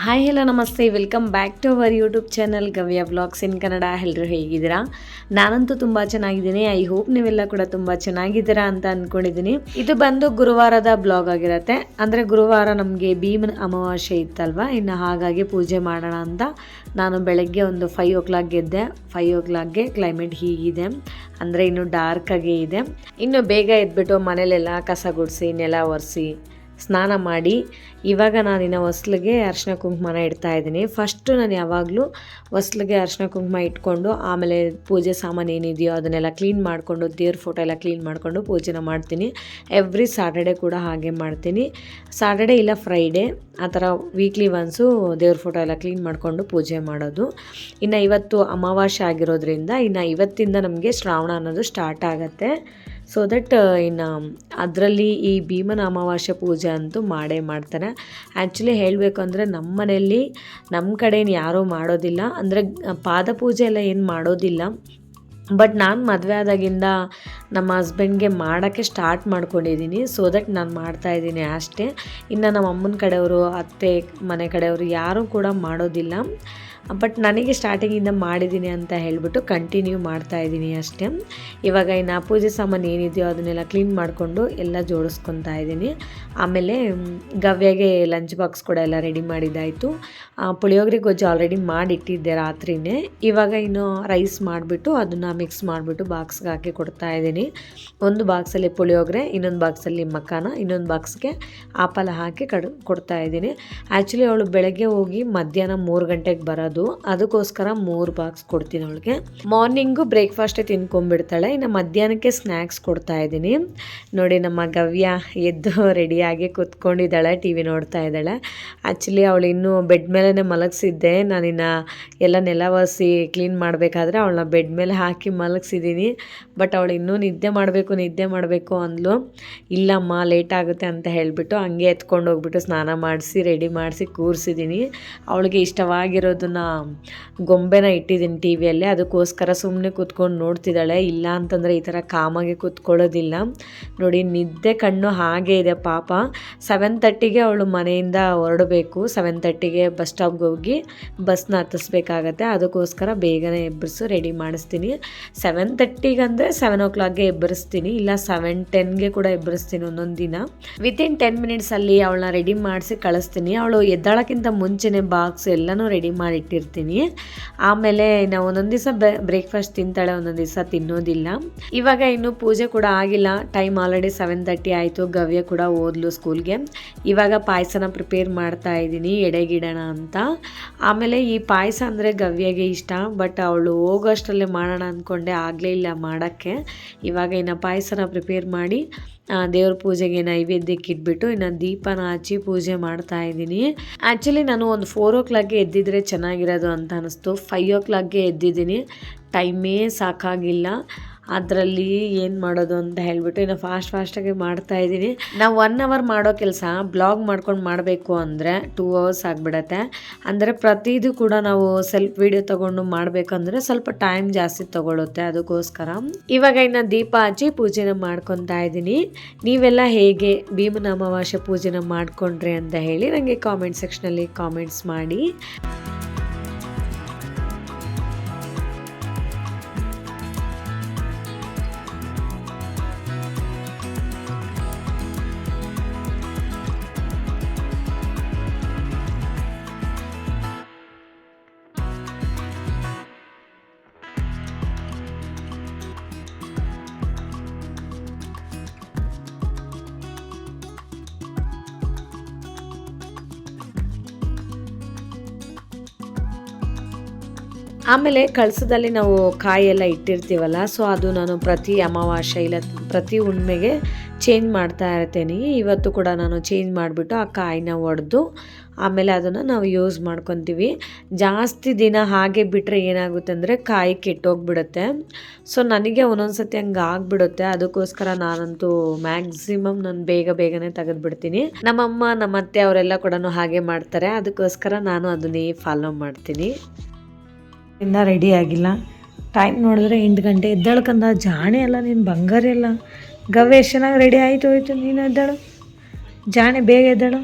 Hi hello ನಮಸ್ತೆ, welcome back to our YouTube channel Gavya vlogs in Kannada. ಎಲ್ಲರೂ ಹೇಗಿದ್ದೀರಾ? ನಾನಂತೂ ತುಂಬ ಚೆನ್ನಾಗಿದ್ದೀನಿ. ಐ ಹೋಪ್ ನೀವೆಲ್ಲ ಕೂಡ ತುಂಬ ಚೆನ್ನಾಗಿದ್ದೀರಾ ಅಂತ ಅಂದ್ಕೊಂಡಿದ್ದೀನಿ. ಇದು ಬಂದು ಗುರುವಾರದ ಬ್ಲಾಗ್ ಆಗಿರುತ್ತೆ. ಅಂದರೆ ಗುರುವಾರ ನಮಗೆ ಭೀಮನ ಅಮಾವಾಸ್ಯೆ ಇತ್ತಲ್ವ, ಇನ್ನು ಹಾಗಾಗಿ ಪೂಜೆ ಮಾಡೋಣ ಅಂತ ನಾನು ಬೆಳಗ್ಗೆ ಒಂದು 5 o'clock ಗೆದ್ದೆ. 5 o'clockಗೆ ಕ್ಲೈಮೇಟ್ ಹೀಗಿದೆ, ಅಂದರೆ ಇನ್ನು ಡಾರ್ಕಾಗೇ ಇದೆ. ಇನ್ನು ಬೇಗ ಎದ್ಬಿಟ್ಟು ಮನೇಲೆಲ್ಲ ಕಸ ಗುಡಿಸಿ ನೆಲ ಒರೆಸಿ ಸ್ನಾನ ಮಾಡಿ ಇವಾಗ ನಾನಿನ್ನು ಹೊಸ್ಲಿಗೆ ಅರಿಶಿನ ಕುಂಕುಮನ ಇಡ್ತಾ ಇದ್ದೀನಿ. ಫಸ್ಟು ನಾನು ಯಾವಾಗಲೂ ಹೊಸ್ಲಿಗೆ ಅರಿಶಿನ ಕುಂಕುಮ ಇಟ್ಕೊಂಡು ಆಮೇಲೆ ಪೂಜೆ ಸಾಮಾನು ಏನಿದೆಯೋ ಅದನ್ನೆಲ್ಲ ಕ್ಲೀನ್ ಮಾಡಿಕೊಂಡು ದೇವ್ರ ಫೋಟೋ ಎಲ್ಲ ಕ್ಲೀನ್ ಮಾಡಿಕೊಂಡು ಪೂಜೆನ ಮಾಡ್ತೀನಿ. ಎವ್ರಿ ಸಾಟರ್ಡೆ ಕೂಡ ಹಾಗೆ ಮಾಡ್ತೀನಿ. ಸಾಟರ್ಡೆ ಇಲ್ಲ ಫ್ರೈಡೇ ಆ ಥರ ವೀಕ್ಲಿ ಒನ್ಸು ದೇವ್ರ ಫೋಟೋ ಎಲ್ಲ ಕ್ಲೀನ್ ಮಾಡಿಕೊಂಡು ಪೂಜೆ ಮಾಡೋದು. ಇನ್ನು ಇವತ್ತು ಅಮಾವಾಸ್ಯೆ ಆಗಿರೋದ್ರಿಂದ ಇನ್ನು ಇವತ್ತಿಂದ ನಮಗೆ ಶ್ರಾವಣ ಅನ್ನೋದು ಸ್ಟಾರ್ಟ್ ಆಗುತ್ತೆ. ಸೊ ದಟ್ ಇನ್ನು ಅದರಲ್ಲಿ ಈ ಭೀಮನ ಅಮಾವಾಸ್ಯೆ ಪೂಜೆ ಅಂತೂ ಮಾಡೇ ಮಾಡ್ತಾರೆ. ಆ್ಯಕ್ಚುಲಿ ಹೇಳಬೇಕು ಅಂದರೆ ನಮ್ಮ ಮನೆಯಲ್ಲಿ ನಮ್ಮ ಕಡೆ ಯಾರೂ ಮಾಡೋದಿಲ್ಲ, ಅಂದರೆ ಪಾದ ಪೂಜೆ ಎಲ್ಲ ಏನು ಮಾಡೋದಿಲ್ಲ. ಬಟ್ ನಾನು ಮದುವೆ ಆದಾಗಿಂದ ನಮ್ಮ ಹಸ್ಬೆಂಡ್ಗೆ ಮಾಡೋಕ್ಕೆ ಸ್ಟಾರ್ಟ್ ಮಾಡ್ಕೊಂಡಿದ್ದೀನಿ. ಸೊ ದಟ್ ನಾನು ಮಾಡ್ತಾಯಿದ್ದೀನಿ ಅಷ್ಟೇ. ಇನ್ನು ನಮ್ಮ ಅಮ್ಮನ ಕಡೆಯವರು, ಅತ್ತೆ ಮನೆ ಕಡೆಯವರು ಯಾರೂ ಕೂಡ ಮಾಡೋದಿಲ್ಲ. ಬಟ್ ನನಗೆ ಸ್ಟಾರ್ಟಿಂಗಿಂದ ಮಾಡಿದ್ದೀನಿ ಅಂತ ಹೇಳಿಬಿಟ್ಟು ಕಂಟಿನ್ಯೂ ಮಾಡ್ತಾಯಿದ್ದೀನಿ ಅಷ್ಟೇ. ಇವಾಗ ಇನ್ನು ಪೂಜೆ ಸಾಮಾನು ಏನಿದೆಯೋ ಅದನ್ನೆಲ್ಲ ಕ್ಲೀನ್ ಮಾಡಿಕೊಂಡು ಎಲ್ಲ ಜೋಡಿಸ್ಕೊತಾ ಇದ್ದೀನಿ. ಆಮೇಲೆ ಗವ್ಯಗೆ ಲಂಚ್ ಬಾಕ್ಸ್ ಕೂಡ ಎಲ್ಲ ರೆಡಿ ಮಾಡಿದ್ದಾಯಿತು. ಪುಳಿಯೋಗರೆ ಗೊಜ್ಜು ಆಲ್ರೆಡಿ ಮಾಡಿಟ್ಟಿದ್ದೆ ರಾತ್ರಿಯೇ. ಇವಾಗ ಇನ್ನು ರೈಸ್ ಮಾಡಿಬಿಟ್ಟು ಅದನ್ನು ಮಿಕ್ಸ್ ಮಾಡಿಬಿಟ್ಟು ಬಾಕ್ಸ್ಗೆ ಹಾಕಿ ಕೊಡ್ತಾಯಿದ್ದೀನಿ. ಒಂದು ಬಾಕ್ಸಲ್ಲಿ ಪುಳಿಯೋಗರೆ, ಇನ್ನೊಂದು ಬಾಕ್ಸಲ್ಲಿ ಮಖಾನ, ಇನ್ನೊಂದು ಬಾಕ್ಸ್ಗೆ ಆಪಲ ಹಾಕಿ ಕೊಡ್ತಾಯಿದ್ದೀನಿ. ಆ್ಯಕ್ಚುಲಿ ಅವಳು ಬೆಳಗ್ಗೆ ಹೋಗಿ ಮಧ್ಯಾಹ್ನ 3 ಗಂಟೆಗೆ ಬರೋದು, ಅದಕ್ಕೋಸ್ಕರ 3 ಬಾಕ್ಸ್ ಕೊಡ್ತೀನಿ ಅವಳಿಗೆ. ಮಾರ್ನಿಂಗು ಬ್ರೇಕ್ಫಾಸ್ಟೇ ತಿನ್ಕೊಂಡ್ಬಿಡ್ತಾಳೆ. ಇನ್ನು ಮಧ್ಯಾಹ್ನಕ್ಕೆ ಸ್ನ್ಯಾಕ್ಸ್ ಕೊಡ್ತಾ ಇದ್ದೀನಿ. ನೋಡಿ ನಮ್ಮ ಗವ್ಯ ಎದ್ದು ರೆಡಿಯಾಗಿ ಕೂತ್ಕೊಂಡಿದ್ದಾಳೆ, ಟಿ ವಿ ನೋಡ್ತಾ ಇದ್ದಾಳೆ. ಆ್ಯಕ್ಚುಲಿ ಅವಳು ಇನ್ನೂ ಬೆಡ್ ಮೇಲೇ ಮಲಗಿಸಿದ್ದೆ. ನಾನಿನ್ನು ಎಲ್ಲ ನೆಲ ಒರೆಸಿ ಕ್ಲೀನ್ ಮಾಡಬೇಕಾದ್ರೆ ಅವಳನ್ನ ಬೆಡ್ ಮೇಲೆ ಹಾಕಿ ಮಲಗಿಸಿದ್ದೀನಿ. ಬಟ್ ಅವಳು ಇನ್ನೂ ನಿದ್ದೆ ಮಾಡಬೇಕು ಅಂದ್ಲು. ಇಲ್ಲಮ್ಮ ಲೇಟ್ ಆಗುತ್ತೆ ಅಂತ ಹೇಳಿಬಿಟ್ಟು ಹಂಗೆ ಎತ್ಕೊಂಡು ಹೋಗ್ಬಿಟ್ಟು ಸ್ನಾನ ಮಾಡಿಸಿ ರೆಡಿ ಮಾಡಿಸಿ ಕೂರಿಸಿದ್ದೀನಿ. ಅವಳಿಗೆ ಇಷ್ಟವಾಗಿರೋದನ್ನ ಗೊಂಬೆನ ಇಟ್ಟಿದ್ದೀನಿ ಟಿ ವಿಯಲ್ಲಿ, ಅದಕ್ಕೋಸ್ಕರ ಸುಮ್ಮನೆ ಕೂತ್ಕೊಂಡು ನೋಡ್ತಿದ್ದಾಳೆ. ಇಲ್ಲ ಅಂತಂದರೆ ಈ ಥರ ಕಾಮಾಗಿ ಕೂತ್ಕೊಳ್ಳೋದಿಲ್ಲ. ನೋಡಿ ನಿದ್ದೆ ಕಣ್ಣು ಹಾಗೆ ಇದೆ ಪಾಪ. 7:30ಗೆ ಅವಳು ಮನೆಯಿಂದ ಹೊರಡಬೇಕು. 7:30ಗೆ ಬಸ್ ಸ್ಟಾಪ್ಗೆ ಹೋಗಿ ಬಸ್ನ ಹತ್ತಿಸ್ಬೇಕಾಗತ್ತೆ. ಅದಕ್ಕೋಸ್ಕರ ಬೇಗನೆ ಎಬ್ಬರಿಸು ರೆಡಿ ಮಾಡಿಸ್ತೀನಿ. 7:30ಗೆ ಅಂದರೆ 7 o'clockಗೆ ಎಬ್ಬರಿಸ್ತೀನಿ, ಇಲ್ಲ 7:10ಗೆ ಕೂಡ ಎಬ್ಬರಿಸ್ತೀನಿ ಒಂದೊಂದು ದಿನ. ವಿತಿನ್ 10 ಮಿನಿಟ್ಸಲ್ಲಿ ಅವಳನ್ನ ರೆಡಿ ಮಾಡಿಸಿ ಕಳಿಸ್ತೀನಿ. ಅವಳು ಎದ್ದಾಳಕ್ಕಿಂತ ಮುಂಚೆನೇ ಬಾಕ್ಸ್ ಎಲ್ಲನೂ ರೆಡಿ ಮಾಡಿಟ್ಟಿರ್ತೀನಿ. ಆಮೇಲೆ ನಾವು ಒಂದೊಂದು ದಿವಸ ಬ್ರೇಕ್ಫಾಸ್ಟ್ ತಿಂತಾಳೆ, ಒಂದೊಂದು ದಿವಸ ತಿನ್ನೋದಿಲ್ಲ. ಇವಾಗ ಇನ್ನೂ ಪೂಜೆ ಕೂಡ ಆಗಿಲ್ಲ. ಟೈಮ್ ಆಲ್ರೆಡಿ 7:30 ಆಯಿತು. ಗವ್ಯ ಕೂಡ ಓದ್ಲು ಸ್ಕೂಲ್ಗೆ. ಇವಾಗ ಪಾಯಸನ ಪ್ರಿಪೇರ್ ಮಾಡ್ತಾ ಇದ್ದೀನಿ ಎಡೆಗಿಡೋಣ ಅಂತ. ಆಮೇಲೆ ಈ ಪಾಯಸ ಅಂದರೆ ಗವ್ಯಗೆ ಇಷ್ಟ, ಬಟ್ ಅವಳು ಹೋಗೋಷ್ಟರಲ್ಲೇ ಮಾಡೋಣ ಅಂದ್ಕೊಂಡೆ, ಆಗಲೇ ಇಲ್ಲ ಮಾಡೋಕ್ಕೆ. ಇವಾಗ ಇನ್ನು ಪಾಯಸನ ಪ್ರಿಪೇರ್ ಮಾಡಿ ದೇವ್ರ ಪೂಜೆಗೆ ನೈವೇದ್ಯಕ್ಕೆ ಇಟ್ಬಿಟ್ಟು ಇನ್ನು ದೀಪನ ಹಚ್ಚಿ ಪೂಜೆ ಮಾಡ್ತಾ ಇದ್ದೀನಿ. ಆ್ಯಕ್ಚುಲಿ ನಾನು ಒಂದು 4 o'clockಗೆ ಎದ್ದಿದ್ರೆ ಚೆನ್ನಾಗಿರೋದು ಅಂತ ಅನ್ನಿಸ್ತು. 5 o'clockಗೆ ಎದ್ದಿದ್ದೀನಿ. ಟೈಮೇ ಸಾಕಾಗಿಲ್ಲ. ಅದರಲ್ಲಿ ಏನು ಮಾಡೋದು ಅಂತ ಹೇಳಿಬಿಟ್ಟು ಇನ್ನು ಫಾಸ್ಟಾಗಿ ಮಾಡ್ತಾಯಿದ್ದೀನಿ. ನಾವು 1 hour ಮಾಡೋ ಕೆಲಸ ಬ್ಲಾಗ್ ಮಾಡ್ಕೊಂಡು ಮಾಡಬೇಕು ಅಂದರೆ 2 hours ಆಗಿಬಿಡತ್ತೆ. ಅಂದರೆ ಪ್ರತಿದು ಕೂಡ ನಾವು ಸೆಲ್ಫ್ ವಿಡಿಯೋ ತೊಗೊಂಡು ಮಾಡಬೇಕಂದ್ರೆ ಸ್ವಲ್ಪ ಟೈಮ್ ಜಾಸ್ತಿ ತೊಗೊಳುತ್ತೆ. ಅದಕ್ಕೋಸ್ಕರ ಇವಾಗ ಇನ್ನು ದೀಪ ಹಚ್ಚಿ ಪೂಜೆನ ಮಾಡ್ಕೊತಾ ಇದ್ದೀನಿ. ನೀವೆಲ್ಲ ಹೇಗೆ ಭೀಮನ ಅಮಾವಾಸ್ಯೆ ಪೂಜೆನ ಮಾಡ್ಕೊಂಡ್ರಿ ಅಂತ ಹೇಳಿ ನನಗೆ ಕಾಮೆಂಟ್ ಸೆಕ್ಷನಲ್ಲಿ ಕಾಮೆಂಟ್ಸ್ ಮಾಡಿ. ಆಮೇಲೆ ಕಳಸದಲ್ಲಿ ನಾವು ಕಾಯಿ ಎಲ್ಲ ಇಟ್ಟಿರ್ತೀವಲ್ಲ, ಸೊ ಅದು ನಾನು ಪ್ರತಿ ಅಮಾವಾಸ್ಯೆ ಇಲ್ಲ ಪ್ರತಿ ಹುಣ್ಣಿಮೆಗೆ ಚೇಂಜ್ ಮಾಡ್ತಾ ಇರ್ತೀನಿ. ಇವತ್ತು ಕೂಡ ನಾನು ಚೇಂಜ್ ಮಾಡಿಬಿಟ್ಟು ಆ ಕಾಯಿನ ಒಡೆದು ಆಮೇಲೆ ಅದನ್ನು ನಾವು ಯೂಸ್ ಮಾಡ್ಕೊತೀವಿ. ಜಾಸ್ತಿ ದಿನ ಹಾಗೆ ಬಿಟ್ಟರೆ ಏನಾಗುತ್ತೆ ಅಂದರೆ ಕಾಯಿ ಕೆಟ್ಟೋಗ್ಬಿಡುತ್ತೆ. ಸೊ ನನಗೆ ಒಂದೊಂದು ಸತಿ ಹಂಗೆ ಆಗಿಬಿಡುತ್ತೆ. ಅದಕ್ಕೋಸ್ಕರ ನಾನಂತೂ ಮ್ಯಾಕ್ಸಿಮಮ್ ನಾನು ಬೇಗನೆ ತೆಗೆದುಬಿಡ್ತೀನಿ. ನಮ್ಮಮ್ಮ ನಮ್ಮ ಅತ್ತೆ ಅವರೆಲ್ಲ ಕೂಡ ಹಾಗೆ ಮಾಡ್ತಾರೆ. ಅದಕ್ಕೋಸ್ಕರ ನಾನು ಅದನ್ನೇ ಫಾಲೋ ಮಾಡ್ತೀನಿ. ಇನ್ನೂ ರೆಡಿ ಆಗಿಲ್ಲ. ಟೈಮ್ ನೋಡಿದ್ರೆ 8 ಗಂಟೆ. ಎದ್ದೇಳ್ಕಂದ ಜಾಣೆ ಅಲ್ಲ ನೀನು, ಬಂಗಾರ ಎಲ್ಲ. ಗವ್ಯ ಎಷ್ಟು ಚೆನ್ನಾಗಿ ರೆಡಿ ಹೋಯ್ತು. ನೀನು ಎದ್ದೇಳು ಜಾಣೆ, ಬೇಗ ಎದ್ದೇಳು.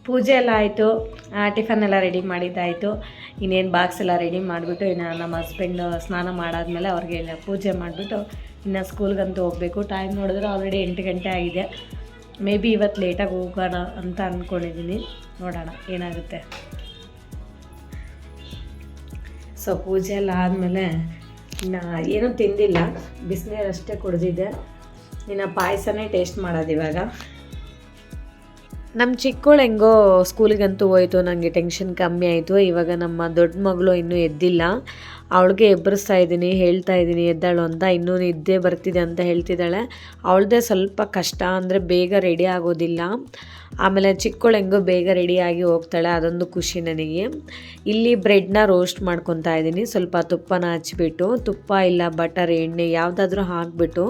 ಪೂಜೆ ಎಲ್ಲ ಆಯಿತು, ಟಿಫನ್ ಎಲ್ಲ ರೆಡಿ ಮಾಡಿದ್ದಾಯಿತು. ಇನ್ನೇನು ಬಾಕ್ಸ್ ಎಲ್ಲ ರೆಡಿ ಮಾಡಿಬಿಟ್ಟು ಇನ್ನು ನಮ್ಮ ಹಸ್ಬೆಂಡ್ ಸ್ನಾನ ಮಾಡಾದ್ಮೇಲೆ ಅವ್ರಿಗೆ ಪೂಜೆ ಮಾಡಿಬಿಟ್ಟು ಇನ್ನು ಸ್ಕೂಲ್ಗಂತೂ ಹೋಗಬೇಕು. ಟೈಮ್ ನೋಡಿದ್ರೆ ಆಲ್ರೆಡಿ 8 ಗಂಟೆ ಆಗಿದೆ. ಮೇ ಬಿ ಇವತ್ತು ಲೇಟಾಗಿ ಹೋಗೋಣ ಅಂತ ಅಂದ್ಕೊಂಡಿದ್ದೀನಿ, ನೋಡೋಣ ಏನಾಗುತ್ತೆ. ಸೊ ಪೂಜೆ ಎಲ್ಲ ಆದಮೇಲೆ ಇನ್ನು ಏನೂ ತಿಂದಿಲ್ಲ, ಬಿಸಿನೀರಷ್ಟೇ ಕುಡಿದಿದ್ದೆ. ಇನ್ನು ಪಾಯಸನೇ ಟೇಸ್ಟ್ ಮಾಡೋದು ಇವಾಗ. ನಮ್ಮ ಚಿಕ್ಕವಳು ಹೆಂಗೋ ಸ್ಕೂಲಿಗಂತೂ ಹೋಯ್ತು, ನನಗೆ ಟೆನ್ಷನ್ ಕಮ್ಮಿ ಆಯಿತು. ಇವಾಗ ನಮ್ಮ ದೊಡ್ಡ ಮಗಳು ಇನ್ನೂ ಎದ್ದಿಲ್ಲ, ಅವಳಿಗೆ ಎಬ್ಬರಿಸ್ತಾ ಇದ್ದೀನಿ, ಹೇಳ್ತಾ ಇದ್ದೀನಿ ಎದ್ದಾಳು ಅಂತ. ಇನ್ನೂ ನಿದ್ದೆ ಬರ್ತಿದೆ ಅಂತ ಹೇಳ್ತಿದ್ದಾಳೆ. ಅವಳದೇ ಸ್ವಲ್ಪ ಕಷ್ಟ, ಅಂದರೆ ಬೇಗ ರೆಡಿ ಆಗೋದಿಲ್ಲ. ಆಮೇಲೆ ಚಿಕ್ಕವಳು ಹೆಂಗೋ ಬೇಗ ರೆಡಿಯಾಗಿ ಹೋಗ್ತಾಳೆ, ಅದೊಂದು ಖುಷಿ ನನಗೆ. ಇಲ್ಲಿ ಬ್ರೆಡ್ನ ರೋಸ್ಟ್ ಮಾಡ್ಕೊತಾ ಇದ್ದೀನಿ. ಸ್ವಲ್ಪ ತುಪ್ಪನ ಹಚ್ಬಿಟ್ಟು, ತುಪ್ಪ ಇಲ್ಲ ಬಟರ್ ಎಣ್ಣೆ ಯಾವುದಾದ್ರೂ ಹಾಕಿಬಿಟ್ಟು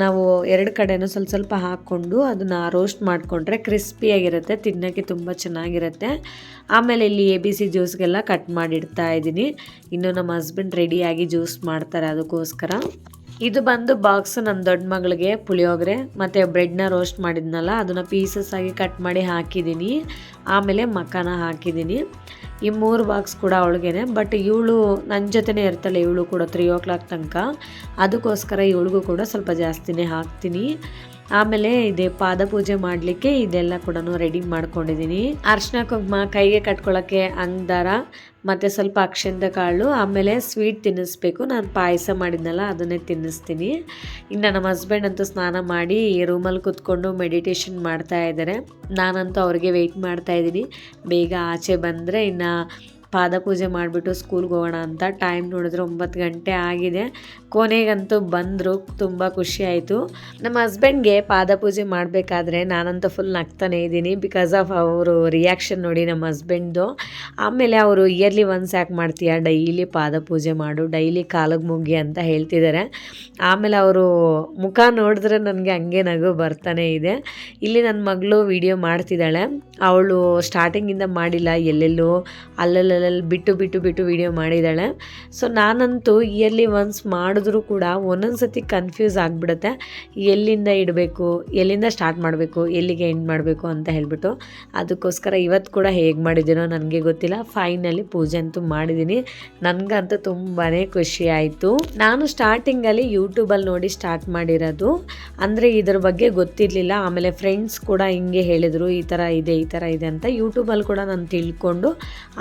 ನಾವು 2 ಕಡೆನೂ ಸ್ವಲ್ಪ ಹಾಕ್ಕೊಂಡು ಅದನ್ನು ರೋಸ್ಟ್ ಮಾಡಿಕೊಂಡ್ರೆ ಕ್ರಿಸ್ಪಿಯಾಗಿರುತ್ತೆ, ತಿನ್ನೋಕ್ಕೆ ತುಂಬ ಚೆನ್ನಾಗಿರುತ್ತೆ. ಆಮೇಲೆ ಇಲ್ಲಿ ABC ಜ್ಯೂಸ್ಗೆಲ್ಲ ಕಟ್ ಮಾಡಿಡ್ತಾ ಇದ್ದೀನಿ. ಇನ್ನು ನಮ್ಮ ಹಸ್ಬೆಂಡ್ ರೆಡಿಯಾಗಿ ಜ್ಯೂಸ್ ಮಾಡ್ತಾರೆ, ಅದಕ್ಕೋಸ್ಕರ. ಇದು ಬಂದು ಬಾಕ್ಸು ನನ್ನ ದೊಡ್ಡ ಮಗಳಿಗೆ ಪುಳಿಯೋಗರೆ ಮತ್ತು ಬ್ರೆಡ್ನ ರೋಸ್ಟ್ ಮಾಡಿದ್ನಲ್ಲ ಅದನ್ನು ಪೀಸಸ್ ಆಗಿ ಕಟ್ ಮಾಡಿ ಹಾಕಿದ್ದೀನಿ. ಆಮೇಲೆ ಮಖಾನ ಹಾಕಿದ್ದೀನಿ. ಈ 3 ಬಾಕ್ಸ್ ಕೂಡ ಅವಳಿಗೇನೆ. ಬಟ್ ಇವಳು ನನ್ನ ಜೊತೆನೇ ಇರ್ತಾಳೆ, ಇವಳು ಕೂಡ 3 o'clock ತನಕ. ಅದಕ್ಕೋಸ್ಕರ ಇವಳಿಗೂ ಕೂಡ ಸ್ವಲ್ಪ ಜಾಸ್ತಿನೇ ಹಾಕ್ತೀನಿ. ಆಮೇಲೆ ಇದೆ ಪಾದ ಪೂಜೆ ಮಾಡಲಿಕ್ಕೆ ಇದೆಲ್ಲ ಕೂಡ ರೆಡಿ ಮಾಡ್ಕೊಂಡಿದ್ದೀನಿ. ಅರಿಶಿನ ಕುಂಕುಮ, ಕೈಗೆ ಕಟ್ಕೊಳ್ಳೋಕ್ಕೆ ಅಂಗದಾರ ಮತ್ತು ಸ್ವಲ್ಪ ಅಕ್ಷಂದ ಕಾಳು, ಆಮೇಲೆ ಸ್ವೀಟ್ ತಿನ್ನಿಸ್ಬೇಕು. ನಾನು ಪಾಯಸ ಮಾಡಿದ್ನಲ್ಲ ಅದನ್ನೇ ತಿನ್ನಿಸ್ತೀನಿ. ಇನ್ನು ನಮ್ಮ ಹಸ್ಬೆಂಡ್ ಅಂತೂ ಸ್ನಾನ ಮಾಡಿ ರೂಮಲ್ಲಿ ಕೂತ್ಕೊಂಡು ಮೆಡಿಟೇಷನ್ ಮಾಡ್ತಾ ಇದ್ದಾರೆ. ನಾನಂತೂ ಅವ್ರಿಗೆ ವೆಯ್ಟ್ ಮಾಡ್ತಾ ಇದ್ದೀನಿ, ಬೇಗ ಆಚೆ ಬಂದರೆ ಇನ್ನು ಪಾದ ಪೂಜೆ ಮಾಡಿಬಿಟ್ಟು ಸ್ಕೂಲ್ಗೆ ಹೋಗೋಣ ಅಂತ. ಟೈಮ್ ನೋಡಿದ್ರೆ 9 ಗಂಟೆ ಆಗಿದೆ. ಕೊನೆಗಂತೂ ಬಂದರು, ತುಂಬ ಖುಷಿ ಆಯಿತು. ನಮ್ಮ ಹಸ್ಬೆಂಡ್ಗೆ ಪಾದ ಪೂಜೆ ಮಾಡಬೇಕಾದ್ರೆ ನಾನಂತೂ ಫುಲ್ ನಗ್ತಾನೆ ಇದ್ದೀನಿ, ಬಿಕಾಸ್ ಆಫ್ ಅವರು ರಿಯಾಕ್ಷನ್ ನೋಡಿ ನಮ್ಮ ಹಸ್ಬೆಂಡ್ದು. ಆಮೇಲೆ ಅವರು ಇಯರ್ಲಿ ಒನ್ಸ್ ಯಾಕೆ ಮಾಡ್ತೀಯಾ, ಡೈಲಿ ಪಾದ ಪೂಜೆ ಮಾಡು, ಡೈಲಿ ಕಾಲಿಗೆ ಮುಗಿ ಅಂತ ಹೇಳ್ತಿದ್ದಾರೆ. ಆಮೇಲೆ ಅವರು ಮುಖ ನೋಡಿದ್ರೆ ನನಗೆ ಹಂಗೆ ನಗು ಬರ್ತಾನೆ ಇದೆ. ಇಲ್ಲಿ ನನ್ನ ಮಗಳು ವಿಡಿಯೋ ಮಾಡ್ತಿದ್ದಾಳೆ. ಅವಳು ಸ್ಟಾರ್ಟಿಂಗಿಂದ ಮಾಡಿಲ್ಲ, ಎಲ್ಲೆಲ್ಲೋ ಅಲ್ಲಲ್ಲಿ ಬಿಟ್ಟು ವಿಡಿಯೋ ಮಾಡಿದ್ದಾಳೆ. ಸೊ ನಾನಂತೂ ಇಯರ್ಲಿ ಒನ್ಸ್ ಮಾಡಿದ್ರೂ ಕೂಡ ಒಂದೊಂದು ಸತಿ ಕನ್ಫ್ಯೂಸ್ ಆಗಿಬಿಡುತ್ತೆ, ಎಲ್ಲಿಂದ ಇಡಬೇಕು, ಎಲ್ಲಿಂದ ಸ್ಟಾರ್ಟ್ ಮಾಡಬೇಕು, ಎಲ್ಲಿಗೆ ಎಂಡ್ ಮಾಡಬೇಕು ಅಂತ ಹೇಳ್ಬಿಟ್ಟು. ಅದಕ್ಕೋಸ್ಕರ ಇವತ್ತು ಕೂಡ ಹೇಗೆ ಮಾಡಿದ್ದೀನೋ ನನಗೆ ಗೊತ್ತಿಲ್ಲ. ಫೈನಲಿ ಪೂಜೆ ಅಂತೂ ಮಾಡಿದ್ದೀನಿ. ನನಗಂತೂ ತುಂಬಾ ಖುಷಿ ಆಯಿತು. ನಾನು ಸ್ಟಾರ್ಟಿಂಗಲ್ಲಿ ಯೂಟ್ಯೂಬಲ್ಲಿ ನೋಡಿ ಸ್ಟಾರ್ಟ್ ಮಾಡಿರೋದು, ಅಂದರೆ ಇದ್ರ ಬಗ್ಗೆ ಗೊತ್ತಿರಲಿಲ್ಲ. ಆಮೇಲೆ ಫ್ರೆಂಡ್ಸ್ ಕೂಡ ಹಿಂಗೆ ಹೇಳಿದರು, ಈ ಥರ ಇದೆ ಅಂತ. ಯೂಟ್ಯೂಬಲ್ಲಿ ಕೂಡ ನಾನು ತಿಳ್ಕೊಂಡು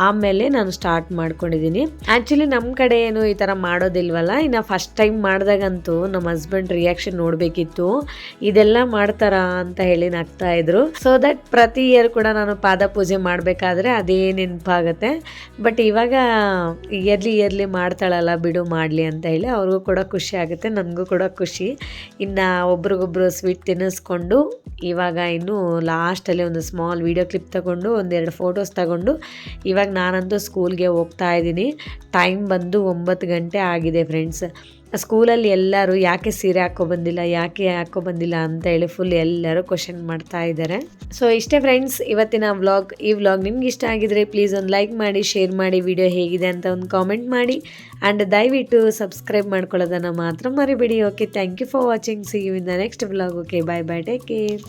ಆಮೇಲೆ ನಾನು ಸ್ಟಾರ್ಟ್ ಮಾಡ್ಕೊಂಡಿದ್ದೀನಿ. ಆ್ಯಕ್ಚುಲಿ ನಮ್ಮ ಕಡೆ ಏನು ಈ ಥರ ಮಾಡೋದಿಲ್ವಲ್ಲ. ಇನ್ನು ಫಸ್ಟ್ ಟೈಮ್ ಮಾಡಿದಾಗಂತೂ ನಮ್ಮ ಹಸ್ಬೆಂಡ್ ರಿಯಾಕ್ಷನ್ ನೋಡಬೇಕಿತ್ತು, ಇದೆಲ್ಲ ಮಾಡ್ತಾರಾ ಅಂತ ಹೇಳಿ ನಗ್ತಾ ಇದ್ರು. ಸೊ ದಟ್ ಪ್ರತಿ ಇಯರ್ ಕೂಡ ನಾನು ಪಾದ ಪೂಜೆ ಮಾಡಬೇಕಾದ್ರೆ ಅದೇ ನೆನಪಾಗುತ್ತೆ. ಬಟ್ ಇವಾಗ ಇಯರ್ಲಿ ಮಾಡ್ತಾಳಲ್ಲ, ಬಿಡು ಮಾಡಲಿ ಅಂತ ಹೇಳಿ ಅವ್ರಿಗೂ ಕೂಡ ಖುಷಿ ಆಗುತ್ತೆ, ನನಗೂ ಕೂಡ ಖುಷಿ. ಇನ್ನು ಒಬ್ರಿಗೊಬ್ರು ಸ್ವೀಟ್ ತಿನ್ನಿಸ್ಕೊಂಡು ಇವಾಗ ಇನ್ನು ಲಾಸ್ಟಲ್ಲಿ ಒಂದು ಸ್ಮಾಲ್ ವೀಡಿಯೋ ಕ್ಲಿಪ್ ತಗೊಂಡು 1-2 ಫೋಟೋಸ್ ತಗೊಂಡು ಇವಾಗ ನಾನಂತೂ ಸ್ಕೂಲ್ಗೆ ಹೋಗ್ತಾ ಇದ್ದೀನಿ. ಟೈಮ್ ಬಂದು 9 ಗಂಟೆ ಆಗಿದೆ ಫ್ರೆಂಡ್ಸ್. ಸ್ಕೂಲಲ್ಲಿ ಎಲ್ಲರೂ ಯಾಕೆ ಸೀರೆ ಹಾಕೋ ಬಂದಿಲ್ಲ ಅಂತ ಹೇಳಿ ಫುಲ್ ಎಲ್ಲರೂ ಕ್ವಶನ್ ಮಾಡ್ತಾ ಇದ್ದಾರೆ. ಸೊ ಇಷ್ಟೇ ಫ್ರೆಂಡ್ಸ್ ಇವತ್ತಿನ ವ್ಲಾಗ್. ಈ ವ್ಲಾಗ್ ನಿಮ್ಗೆ ಇಷ್ಟ ಆಗಿದ್ರೆ ಪ್ಲೀಸ್ ಒಂದು ಲೈಕ್ ಮಾಡಿ, ಶೇರ್ ಮಾಡಿ, ವಿಡಿಯೋ ಹೇಗಿದೆ ಅಂತ ಒಂದು ಕಾಮೆಂಟ್ ಮಾಡಿ, ಆ್ಯಂಡ್ ದಯವಿಟ್ಟು ಸಬ್ಸ್ಕ್ರೈಬ್ ಮಾಡ್ಕೊಳ್ಳೋದನ್ನು ಮಾತ್ರ ಮರಿಬೇಡಿ. Okay, thank you for watching. See you in the next vlog. Okay, bye, take care.